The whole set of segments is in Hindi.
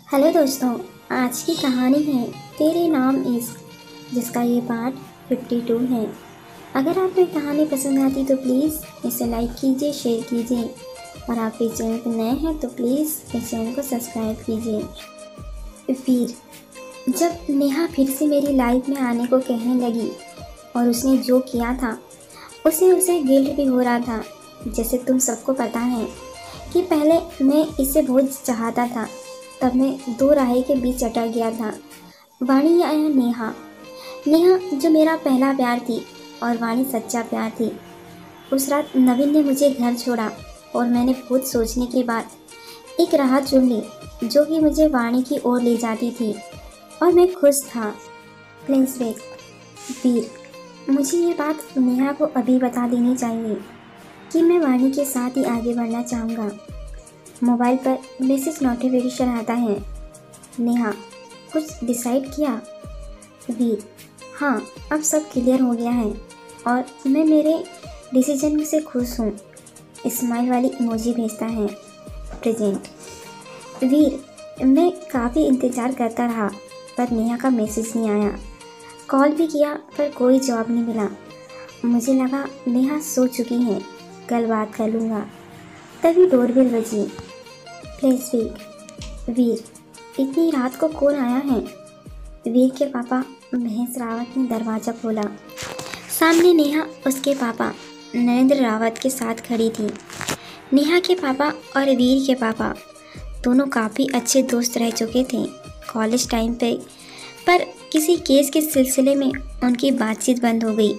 हेलो दोस्तों, आज की कहानी है तेरे नाम इश्क, जिसका ये पार्ट 52 है। अगर आपको ये कहानी पसंद आती तो प्लीज़ इसे लाइक कीजिए, शेयर कीजिए और आप इस चैनल पर नए हैं तो प्लीज़ इस चैनल को सब्सक्राइब कीजिए। फिर जब नेहा फिर से मेरी लाइफ में आने को कहने लगी और उसने जो किया था उसे गिल्ट भी हो रहा था। जैसे तुम सबको पता है कि पहले मैं इसे बहुत चाहता था, तब मैं दो राह के बीच अटक गया था। वाणी या नेहा जो मेरा पहला प्यार थी और वाणी सच्चा प्यार थी। उस रात नवीन ने मुझे घर छोड़ा और मैंने बहुत सोचने के बाद एक राह चुन ली जो कि मुझे वाणी की ओर ले जाती थी और मैं खुश था। फ्लैशबैक। वीर, मुझे ये बात नेहा को अभी बता देनी चाहिए कि मैं वाणी के साथ ही आगे बढ़ना चाहूँगा। मोबाइल पर मैसेज नोटिफिकेशन आता है। नेहा, कुछ डिसाइड किया? वीर, हाँ, अब सब क्लियर हो गया है और मैं मेरे डिसीजन से खुश हूँ। स्माइल वाली इमोजी भेजता है। प्रेजेंट। वीर, मैं काफ़ी इंतज़ार करता रहा पर नेहा का मैसेज नहीं आया। कॉल भी किया पर कोई जवाब नहीं मिला। मुझे लगा नेहा सो चुकी है, कल बात कर लूँगा। तभी डोरबेल बजी। फ्लैशबैक। वीर, इतनी रात को कौन आया है? वीर के पापा महेश रावत ने दरवाज़ा खोला। सामने नेहा उसके पापा नरेंद्र रावत के साथ खड़ी थी। नेहा के पापा और वीर के पापा दोनों काफ़ी अच्छे दोस्त रह चुके थे कॉलेज टाइम पे, पर किसी केस के सिलसिले में उनकी बातचीत बंद हो गई।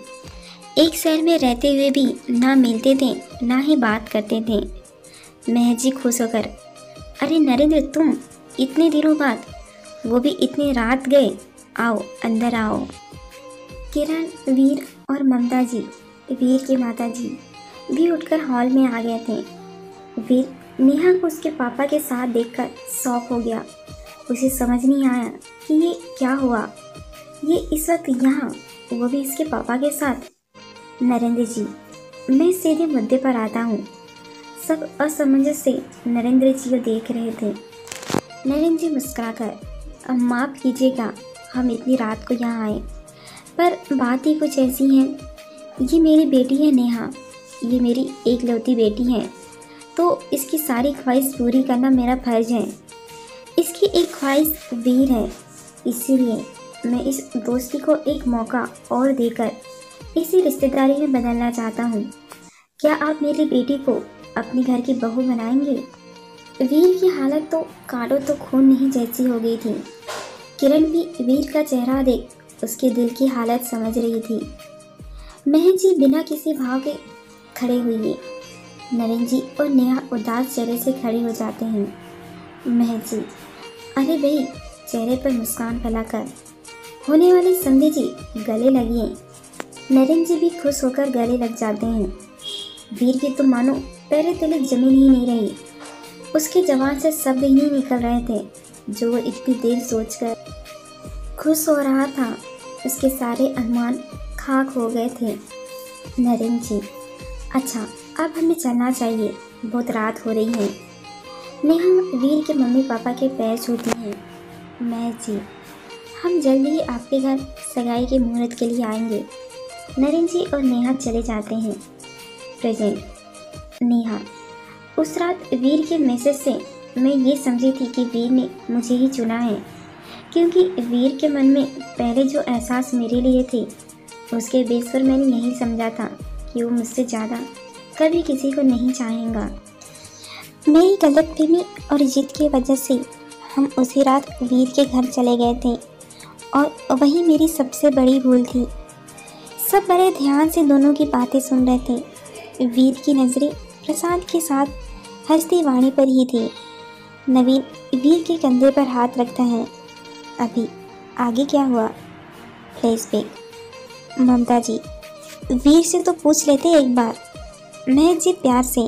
एक शहर में रहते हुए भी ना मिलते थे ना ही बात करते थे। महज जी खुश होकर, अरे नरेंद्र, तुम इतने दिनों बाद, वो भी इतनी रात गए, आओ अंदर आओ। किरण, वीर और ममता जी, वीर की माता जी भी उठकर हॉल में आ गए थे। वीर नेहा को उसके पापा के साथ देखकर शॉक हो गया। उसे समझ नहीं आया कि ये क्या हुआ, ये इस वक्त यहाँ, वो भी इसके पापा के साथ। नरेंद्र जी, मैं सीधे मुद्दे पर आता हूँ। सब असमंजस से नरेंद्र जी को देख रहे थे। नरेंद्र जी मुस्कुराकर, माफ़ कीजिएगा हम इतनी रात को यहाँ आए, पर बात ही कुछ ऐसी है। ये मेरी बेटी है नेहा, ये मेरी एकलौती बेटी है, तो इसकी सारी ख्वाहिश पूरी करना मेरा फर्ज है। इसकी एक ख्वाहिश वीर है, इसीलिए मैं इस दोस्ती को एक मौका और देकर इसी रिश्तेदारी में बदलना चाहता हूँ। क्या आप मेरी बेटी को अपनी घर की बहू बनाएंगे? वीर की हालत तो काटो तो खून नहीं जैसी हो गई थी। किरण भी वीर का चेहरा देख उसके दिल की हालत समझ रही थी। महज जी बिना किसी भाव के खड़े हुए। नरेंद्र जी और नेहा उदास चेहरे से खड़े हो जाते हैं। महज जी, अरे भाई, चेहरे पर मुस्कान फैलाकर, होने वाली संधि जी गले लगिए। नरेंद्र जी भी खुश होकर गले लग जाते हैं। वीर की तो मानो पैरे तले जमीन ही नहीं रही। उसकी ज़बान से शब्द ही नहीं निकल रहे थे जो वो इतनी देर सोचकर खुश हो रहा था। उसके सारे अरमान खाक हो गए थे। नरेंद्र जी, अच्छा अब हमें चलना चाहिए, बहुत रात हो रही है। नेहा वीर के मम्मी पापा के पैर छूती हैं। महज जी, हम जल्दी ही आपके घर सगाई के मुहूर्त के लिए आएंगे। नरेंद्र जी और नेहा चले जाते हैं। प्रेजेंट। नेहा, उस रात वीर के मैसेज से मैं ये समझी थी कि वीर ने मुझे ही चुना है, क्योंकि वीर के मन में पहले जो एहसास मेरे लिए थे उसके बेस पर मैंने यही समझा था कि वो मुझसे ज़्यादा कभी किसी को नहीं चाहेगा। मेरी गलतफहमी और जिद की वजह से हम उसी रात वीर के घर चले गए थे और वही मेरी सबसे बड़ी भूल थी। सब बड़े ध्यान से दोनों की बातें सुन रहे थे। वीर की नज़रें प्रसाद के साथ हंसती वाणी पर ही थी। नवीन वीर के कंधे पर हाथ रखता है। अभी आगे क्या हुआ? फ्लैशबैक। ममता जी, वीर से तो पूछ लेते एक बार। महज जी प्यार से,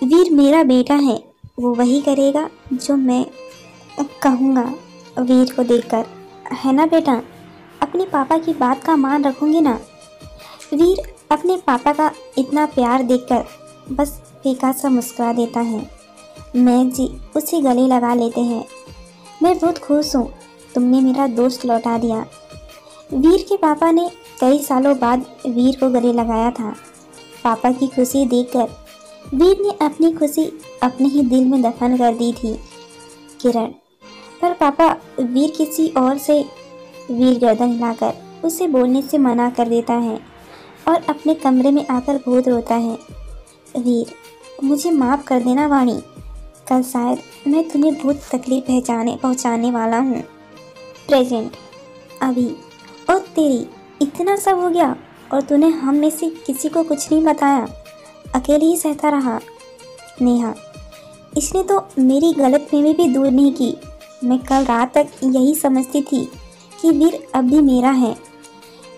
वीर मेरा बेटा है, वो वही करेगा जो मैं कहूँगा। वीर को देखकर, है ना बेटा, अपने पापा की बात का मान रखोगे ना? वीर अपने पापा का इतना प्यार देखकर बस बेकार सा मुस्कुरा देता है। महज जी उसे गले लगा लेते हैं। मैं बहुत खुश हूँ, तुमने मेरा दोस्त लौटा दिया। वीर के पापा ने कई सालों बाद वीर को गले लगाया था। पापा की खुशी देखकर वीर ने अपनी खुशी अपने ही दिल में दफन कर दी थी। किरण, पर पापा वीर किसी और से। वीर गर्दन हिलाकर उसे बोलने से मना कर देता है और अपने कमरे में आकर बहुत रोता है। वीर, मुझे माफ़ कर देना वाणी, कल शायद मैं तुम्हें बहुत तकलीफ पहुंचाने वाला हूँ। प्रेजेंट, अभी, और तेरी इतना सब हो गया और तूने हम में से किसी को कुछ नहीं बताया, अकेले ही सहता रहा। नेहा, इसने तो मेरी गलतफहमी भी दूर नहीं की। मैं कल रात तक यही समझती थी कि वीर अब भी मेरा है।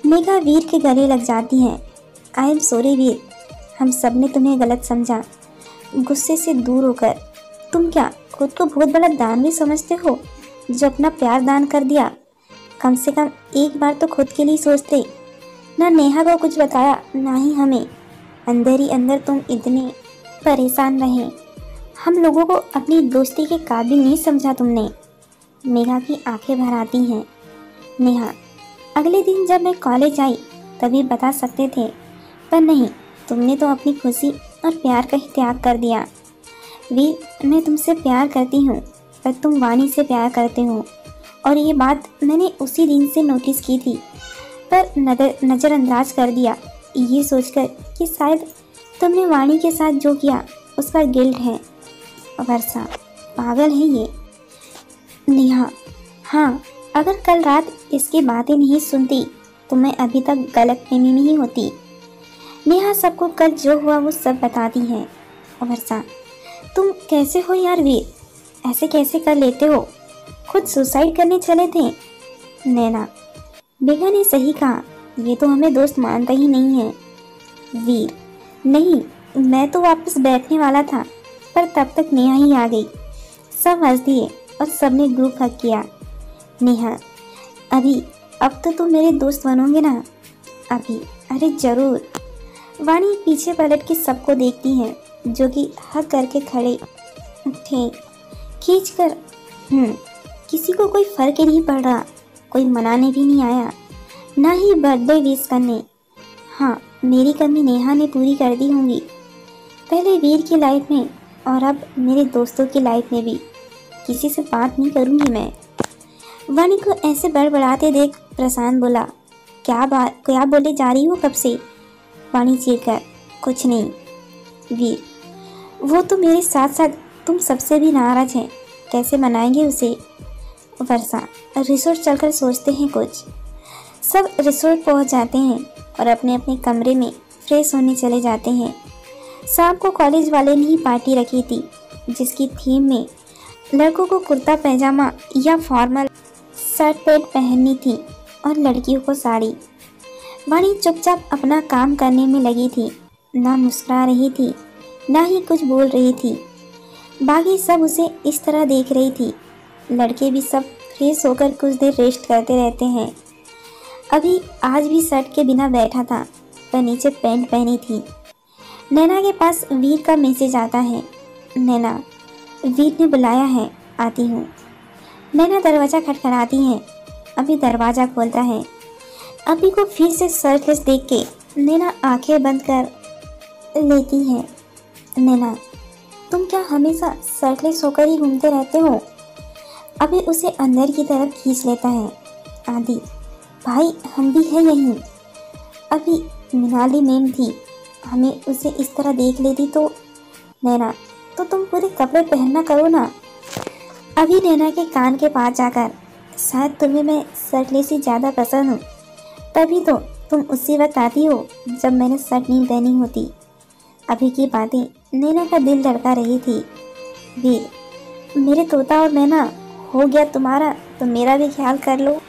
मेघा वीर के गले लग जाती है। आई एम सॉरी वीर, हम सब ने तुम्हें गलत समझा। गुस्से से दूर होकर, तुम क्या खुद को बहुत बड़ा दानवी समझते हो जो अपना प्यार दान कर दिया? कम से कम एक बार तो खुद के लिए सोचते। ना नेहा को कुछ बताया, ना ही हमें। अंदर ही अंदर तुम इतने परेशान रहे। हम लोगों को अपनी दोस्ती के काबिल नहीं समझा तुमने। मेघा की आंखें भर आती हैं। नेहा, अगले दिन जब मैं कॉलेज आई तभी बता सकते थे, पर नहीं, तुमने तो अपनी खुशी और प्यार का ही त्याग कर दिया। वीर, मैं तुमसे प्यार करती हूँ, पर तुम वाणी से प्यार करते हो, और ये बात मैंने उसी दिन से नोटिस की थी, पर नज़रअंदाज कर दिया, ये सोचकर कि शायद तुमने वाणी के साथ जो किया उसका गिल्ट है। वर्षा, पागल है ये। नेहा, हाँ, अगर कल रात इसकी बातें नहीं सुनती तो मैं अभी तक गलतफहमी में ही होती। नेहा सबको कल जो हुआ वो सब बताती है। वर्षा, तुम कैसे हो यार वीर, ऐसे कैसे कर लेते हो? खुद सुसाइड करने चले थे। नैना, मेघा ने सही कहा, ये तो हमें दोस्त मानता ही नहीं है। वीर, नहीं, मैं तो वापस बैठने वाला था, पर तब तक नेहा ही आ गई। सब हंस दिए और सबने ग्रुप हग किया। नेहा, अभी, अब तो तुम मेरे दोस्त बनोगे ना? अभी, अरे जरूर। वाणी पीछे पलट के सबको देखती है जो कि हक करके खड़े थे। खींच कर, किसी को कोई फर्क ही नहीं पड़ रहा, कोई मनाने भी नहीं आया, ना ही बर्थडे विश करने। हाँ, मेरी कमी नेहा ने पूरी कर दी होंगी, पहले वीर की लाइफ में और अब मेरे दोस्तों की लाइफ में भी। किसी से बात नहीं करूँगी मैं। वाणी को ऐसे बड़बड़ाते देख प्रशांत बोला, क्या बोले जा रही हो कब से? वाणी चीरकर, कुछ नहीं। वीर, वो तो मेरे साथ साथ तुम सबसे भी नाराज हैं, कैसे मनाएंगे उसे? वर्षा, रिसोर्ट चलकर सोचते हैं कुछ। सब रिसोर्ट पहुंच जाते हैं और अपने अपने कमरे में फ्रेश होने चले जाते हैं। शाम को कॉलेज वाले ने ही पार्टी रखी थी, जिसकी थीम में लड़कों को कुर्ता पैजामा या फॉर्मल शर्ट पैंट पहननी थी और लड़कियों को साड़ी। वाणी चुपचाप अपना काम करने में लगी थी, ना मुस्कुरा रही थी, ना ही कुछ बोल रही थी। बाकी सब उसे इस तरह देख रही थी। लड़के भी सब फ्रेश होकर कुछ देर रेस्ट करते रहते हैं। अभी आज भी शर्ट के बिना बैठा था, पर नीचे पैंट पहनी थी। नैना के पास वीर का मैसेज आता है। नैना, वीर ने बुलाया है, आती हूँ। नैना दरवाज़ा खटखटाती है। अभी दरवाज़ा खोलता है। अभी को फिर से सर्कस देख के नैना आंखें बंद कर लेती है। नैना, तुम क्या हमेशा सर्कलेस होकर ही घूमते रहते हो? अभी उसे अंदर की तरफ खींच लेता है। आदि, भाई हम भी हैं यहीं। अभी मिनाली मैम थी, हमें उसे इस तरह देख लेती तो। नैना, तो तुम पूरे कपड़े पहनना करो ना। अभी नैना के कान के पास जाकर, शायद तुम्हें मैं सर्कलेस ही ज़्यादा पसंद हूँ, तभी तो तुम उसी वक्त आती हो जब मैंने शर्ट नहीं पहनी होती। अभी की बातें नैना का दिल धड़का रही थी। वीर, मेरे तोता और नैना, हो गया तुम्हारा तो मेरा भी ख्याल कर लो।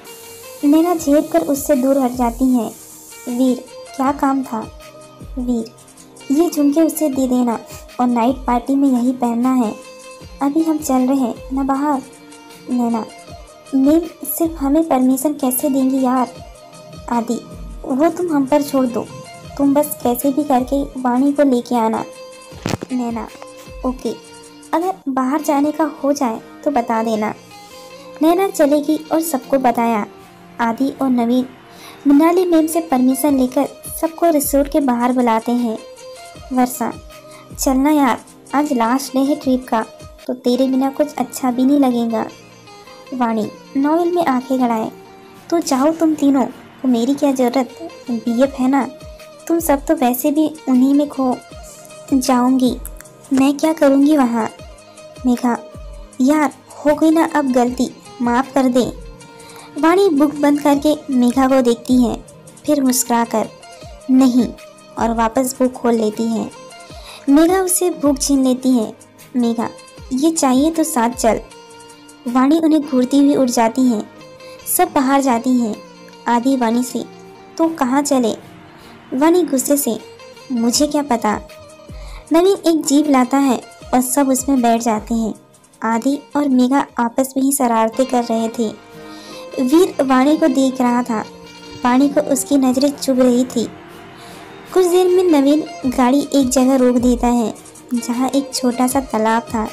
नैना झेप कर उससे दूर हट जाती हैं। वीर, क्या काम था? वीर, ये झुमके उसे दे देना और नाइट पार्टी में यही पहनना है। अभी हम चल रहे हैं ना बाहर। नैना, मैम सिर्फ हमें परमिशन कैसे देंगी यार? आदि, वो तुम हम पर छोड़ दो, तुम बस कैसे भी करके वाणी को लेके आना। नैना, ओके, अगर बाहर जाने का हो जाए तो बता देना। नैना चलेगी और सबको बताया। आदि और नवीन मृणाली मैम से परमिशन लेकर सबको रिसोर्ट के बाहर बुलाते हैं। वर्षा, चलना यार, आज लास्ट डे है ट्रिप का, तो तेरे बिना कुछ अच्छा भी नहीं लगेगा। वाणी नॉवेल में आंखें गड़ाए, तो जाओ तुम तीनों, तो मेरी क्या ज़रूरत, बीएफ है ना, तुम सब तो वैसे भी उन्हीं में खो जाऊंगी, मैं क्या करूंगी वहाँ। मेघा, यार हो गई ना अब गलती, माफ़ कर दे। वाणी बुक बंद करके मेघा को देखती है, फिर मुस्कुराकर नहीं, और वापस बुक खोल लेती है। मेघा उससे बुक छीन लेती है। मेघा, ये चाहिए तो साथ चल। वाणी उन्हें घूरती हुई उठ जाती है। सब बाहर जाती हैं। आदि वाणी से, तो कहाँ चले। वाणी गुस्से से, मुझे क्या पता। नवीन एक जीप लाता है और सब उसमें बैठ जाते हैं। आदि और मेघा आपस में ही शरारतें कर रहे थे। वीर वाणी को देख रहा था। वाणी को उसकी नज़रें चुभ रही थी। कुछ देर में नवीन गाड़ी एक जगह रोक देता है जहाँ एक छोटा सा तालाब था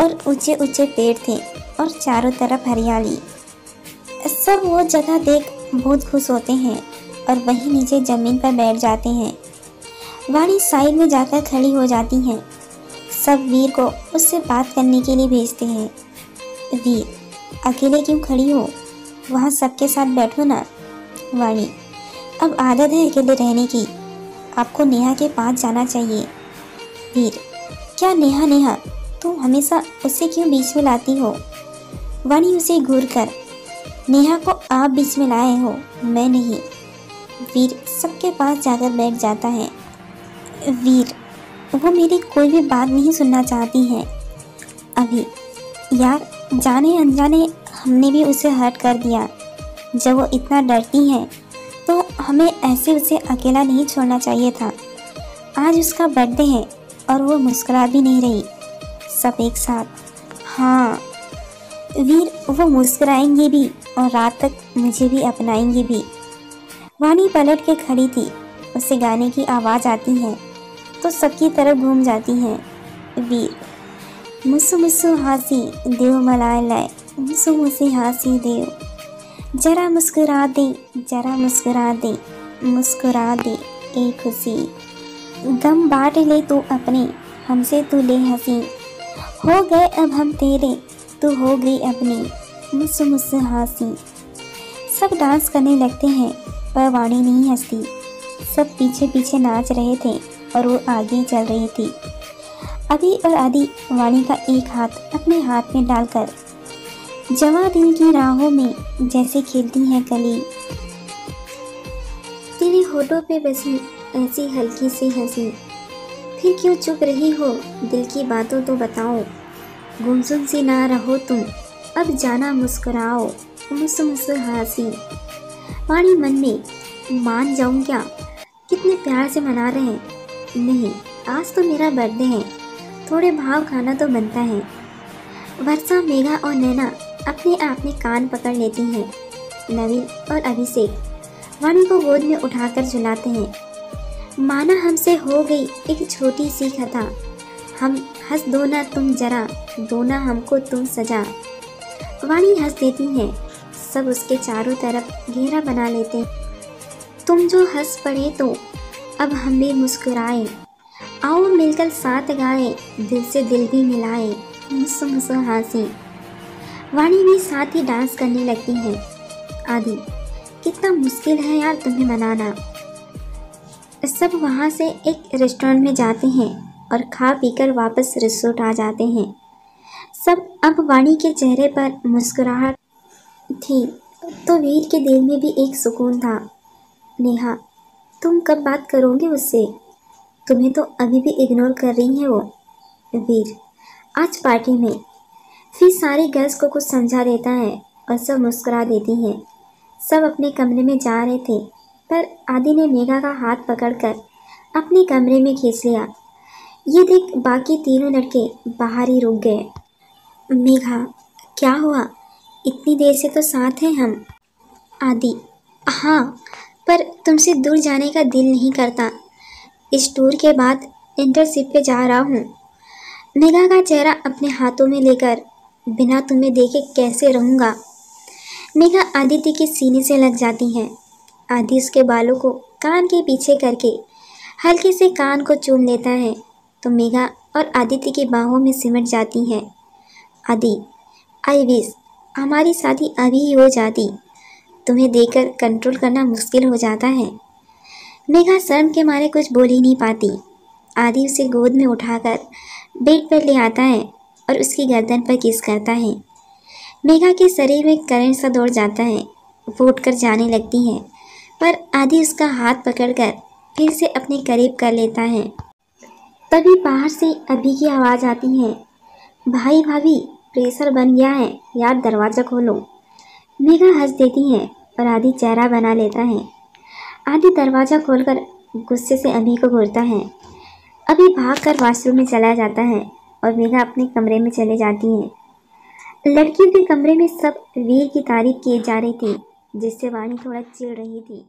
और ऊंचे ऊंचे पेड़ थे और चारों तरफ हरियाली। सब वो जगह देख बहुत खुश होते हैं और वहीं नीचे ज़मीन पर बैठ जाते हैं। वाणी साइड में जाकर खड़ी हो जाती हैं। सब वीर को उससे बात करने के लिए भेजते हैं। वीर, अकेले क्यों खड़ी हो, वहाँ सबके साथ बैठो ना। वाणी, अब आदत है अकेले रहने की, आपको नेहा के पास जाना चाहिए। वीर, क्या नेहा नेहा, तुम हमेशा उसे क्यों बीच में लाती हो। वाणी उसे घूर कर, नेहा को आप बीच में लाए हो, मैं नहीं। वीर सबके पास जाकर बैठ जाता है। वीर, वो मेरी कोई भी बात नहीं सुनना चाहती है अभी। यार जाने अनजाने हमने भी उसे हर्ट कर दिया। जब वो इतना डरती है तो हमें ऐसे उसे अकेला नहीं छोड़ना चाहिए था। आज उसका बर्थडे है और वो मुस्कुरा भी नहीं रही। सब एक साथ, हाँ वीर, वो मुस्कुराएंगे भी और रात तक मुझे भी अपनाएंगे भी। वाणी पलट के खड़ी थी। उसे गाने की आवाज़ आती है तो सबकी तरफ घूम जाती है। वीर, मुसु मुसु हासी देव मलाए लाए, मुसु मुसु हासी देव, जरा मुस्कुरा दे, जरा मुस्कुरा दे, मुस्कुरा दे ए खुशी, गम बांट ले तू अपने, हमसे तू ले हंसी, हो गए अब हम तेरे, तू हो गई अपनी, मुसु मुसु हासी। सब डांस करने लगते हैं पर वाणी नहीं हंसती। सब पीछे पीछे नाच रहे थे और वो आगे चल रही थी। अभी और आदि वाणी का एक हाथ अपने हाथ में डालकर जवा दिल की राहों में जैसे खेलती है कली। तेरे होठों पे बसी ऐसी हल्की सी हंसी, फिर क्यों चुप रही हो, दिल की बातों तो बताओ, गुमसुम सी ना रहो तुम, अब जाना मुस्कुराओ, मुसु मुसु हासी। वाणी मन में, मान जाऊं क्या, कितने प्यार से मना रहे हैं, नहीं आज तो मेरा बर्थडे है, थोड़े भाव खाना तो बनता है। वर्षा, मेघा और नैना अपने आप में कान पकड़ लेती हैं। नवीन और अभिषेक वाणी को गोद में उठाकर झुलाते हैं। माना हमसे हो गई एक छोटी सी खता, हम हंस दो ना तुम जरा, दो ना हमको तुम सजा। वाणी हंस देती है। सब उसके चारों तरफ घेरा बना लेते हैं। तुम जो हंस पड़े तो अब हम भी मुस्कुराए, आओ मिलकर साथ गाए, दिल से दिल भी मिलाए, मुसु मुसु हासी। वाणी भी साथ ही डांस करने लगती है। आदि, कितना मुश्किल है यार तुम्हें मनाना। सब वहाँ से एक रेस्टोरेंट में जाते हैं और खा पीकर वापस रिसोर्ट आ जाते हैं। सब अब वाणी के चेहरे पर मुस्कुराहट थी तो वीर के दिल में भी एक सुकून था। नेहा, तुम कब बात करोगे उससे, तुम्हें तो अभी भी इग्नोर कर रही है वो। वीर, आज पार्टी में। फिर सारी गर्ल्स को कुछ समझा देता है और सब मुस्कुरा देती हैं। सब अपने कमरे में जा रहे थे पर आदि ने मेघा का हाथ पकड़कर अपने कमरे में खींच लिया। ये देख बाकी तीनों लड़के बाहर ही रुक गए। मेघा, क्या हुआ, इतनी देर से तो साथ हैं हम। आदि, हाँ पर तुमसे दूर जाने का दिल नहीं करता, इस टूर के बाद इंटर्नशिप पे जा रहा हूँ। मेघा का चेहरा अपने हाथों में लेकर बिना तुम्हें देखे कैसे रहूँगा। मेघा आदित्य के सीने से लग जाती है। आदि उसके बालों को कान के पीछे करके हल्के से कान को चूम लेता है तो मेघा और आदित्य की बाहों में सिमट जाती है। आदि, आई विश हमारी शादी अभी ही हो जाती। तुम्हें देखकर कंट्रोल करना मुश्किल हो जाता है। मेघा शर्म के मारे कुछ बोल ही नहीं पाती। आदि उसे गोद में उठाकर बेड पर ले आता है और उसकी गर्दन पर किस करता है। मेघा के शरीर में करंट सा दौड़ जाता है। वो उठकर जाने लगती है पर आदि उसका हाथ पकड़कर फिर से अपने करीब कर लेता है। तभी बाहर से अभी की आवाज़ आती है, भाई भाभी प्रेशर बन गया है यार, दरवाज़ा खोलो। मेघा हंस देती है और आदि चेहरा बना लेता है। आदि दरवाज़ा खोलकर गुस्से से अभी को घूरता है। अभी भागकर वॉशरूम में चला जाता है और मेघा अपने कमरे में चले जाती है। लड़कियों के कमरे में सब वीर की तारीफ की जा रही थी जिससे वाणी थोड़ा चिढ़ रही थी।